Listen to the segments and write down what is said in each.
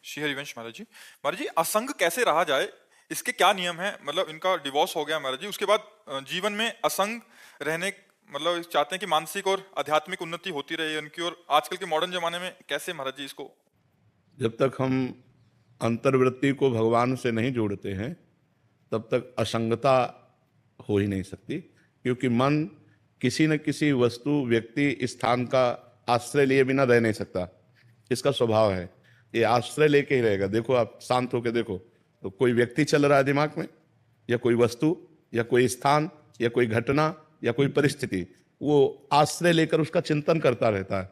श्री हरिवंश महाराज जी। महाराज जी, असंग कैसे रहा जाए, इसके क्या नियम है? मतलब इनका डिवोर्स हो गया महाराज जी, उसके बाद जीवन में असंग रहने, मतलब चाहते हैं कि मानसिक और आध्यात्मिक उन्नति होती रहे उनकी। और आजकल के मॉडर्न जमाने में कैसे महाराज जी इसको? जब तक हम अंतर्वृत्ति को भगवान से नहीं जोड़ते हैं तब तक असंगता हो ही नहीं सकती, क्योंकि मन किसी न किसी वस्तु, व्यक्ति, स्थान का आश्रय लिए बिना रह नहीं सकता। इसका स्वभाव है, ये आश्रय लेके ही रहेगा। देखो, आप शांत होकर देखो तो कोई व्यक्ति चल रहा है दिमाग में, या कोई वस्तु, या कोई स्थान, या कोई घटना, या कोई परिस्थिति, वो आश्रय लेकर उसका चिंतन करता रहता है।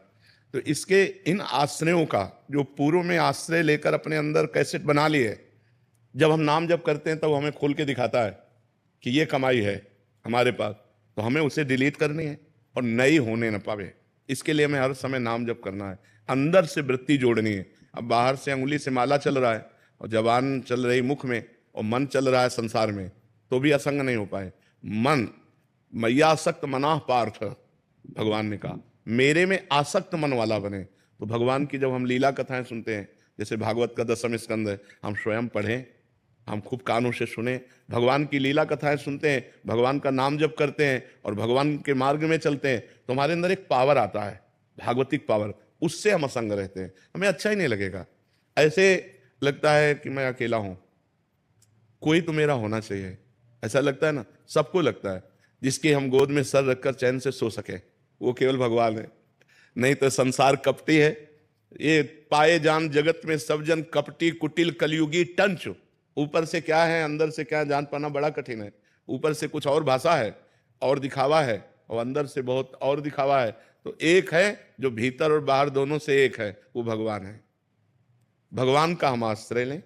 तो इसके इन आश्रयों का, जो पूर्व में आश्रय लेकर अपने अंदर कैसेट बना लिए, जब हम नाम जप करते हैं तब तो हमें खोल के दिखाता है कि ये कमाई है हमारे पास, तो हमें उसे डिलीट करनी है और नई होने न पावे। इसके लिए हमें हर समय नाम जप करना है, अंदर से वृत्ति जोड़नी है। अब बाहर से अंगुली से माला चल रहा है और जबान चल रही मुख में और मन चल रहा है संसार में, तो भी असंग नहीं हो पाए। मन मैयासक्त मनाह पार्थ, भगवान ने कहा मेरे में आसक्त मन वाला बने। तो भगवान की जब हम लीला कथाएं सुनते हैं, जैसे भागवत का 10वां स्कंद है, हम स्वयं पढ़ें, हम खूब कानों से सुने, भगवान की लीला कथाएं सुनते हैं, भगवान का नाम जप करते हैं और भगवान के मार्ग में चलते हैं, तो हमारे अंदर एक पावर आता है, भागवतिक पावर, उससे हम असंग रहते हैं। हमें अच्छा ही नहीं लगेगा, ऐसे लगता है कि मैं अकेला हूं, कोई तो मेरा होना चाहिए, ऐसा लगता है ना, सबको लगता है। जिसकी हम गोद में सर रखकर चैन से सो सके वो केवल भगवान है, नहीं तो संसार कपटी है। ये पाए जान जगत में सब जन कपटी कुटिल कलयुगी टंच। ऊपर से क्या है अंदर से क्या जान पाना बड़ा कठिन है। ऊपर से कुछ और भाषा है और दिखावा है, और अंदर से बहुत और दिखावा है। तो एक है जो भीतर और बाहर दोनों से एक है, वो भगवान है। भगवान का हम आश्रय लें,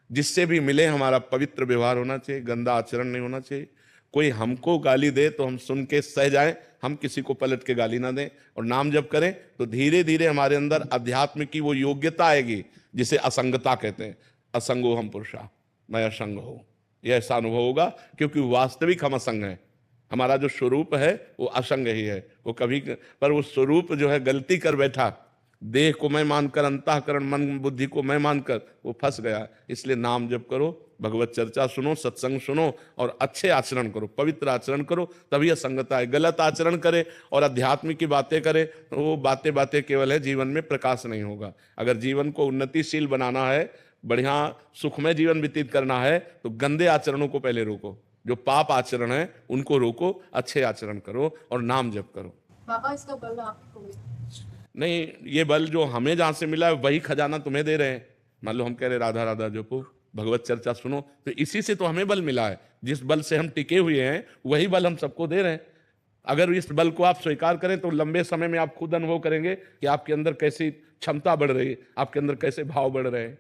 जिससे भी मिले हमारा पवित्र व्यवहार होना चाहिए, गंदा आचरण नहीं होना चाहिए। कोई हमको गाली दे तो हम सुन के सह जाएं, हम किसी को पलट के गाली ना दें, और नाम जप करें तो धीरे धीरे हमारे अंदर अध्यात्म की वो योग्यता आएगी जिसे असंगता कहते हैं। असंगो हम पुरुषा, मैं असंग हूं, यह ऐसा अनुभव होगा, क्योंकि वास्तविक हम असंग हैं। हमारा जो स्वरूप है वो असंग ही है। वो कभी पर वो स्वरूप जो है गलती कर बैठा, देह को मैं मानकर, अंतःकरण मन बुद्धि को मैं मानकर वो फंस गया। इसलिए नाम जप करो, भगवत चर्चा सुनो, सत्संग सुनो और अच्छे आचरण करो, पवित्र आचरण करो, तभी असंगता है। गलत आचरण करे और अध्यात्म की बातें करे तो वो बातें बातें केवल है, जीवन में प्रकाश नहीं होगा। अगर जीवन को उन्नतिशील बनाना है, बढ़िया सुखमय जीवन व्यतीत करना है, तो गंदे आचरणों को पहले रोको, जो पाप आचरण है उनको रोको, अच्छे आचरण करो और नाम जप करो। बाबा इसका बल आपको नहीं, ये बल जो हमें जहां से मिला है वही खजाना तुम्हें दे रहे हैं। मान लो हम कह रहे राधा राधा जपो, भगवत चर्चा सुनो, तो इसी से तो हमें बल मिला है। जिस बल से हम टिके हुए हैं वही बल हम सबको दे रहे हैं। अगर इस बल को आप स्वीकार करें तो लंबे समय में आप खुद अनुभव करेंगे कि आपके अंदर कैसी क्षमता बढ़ रही है, आपके अंदर कैसे भाव बढ़ रहे हैं।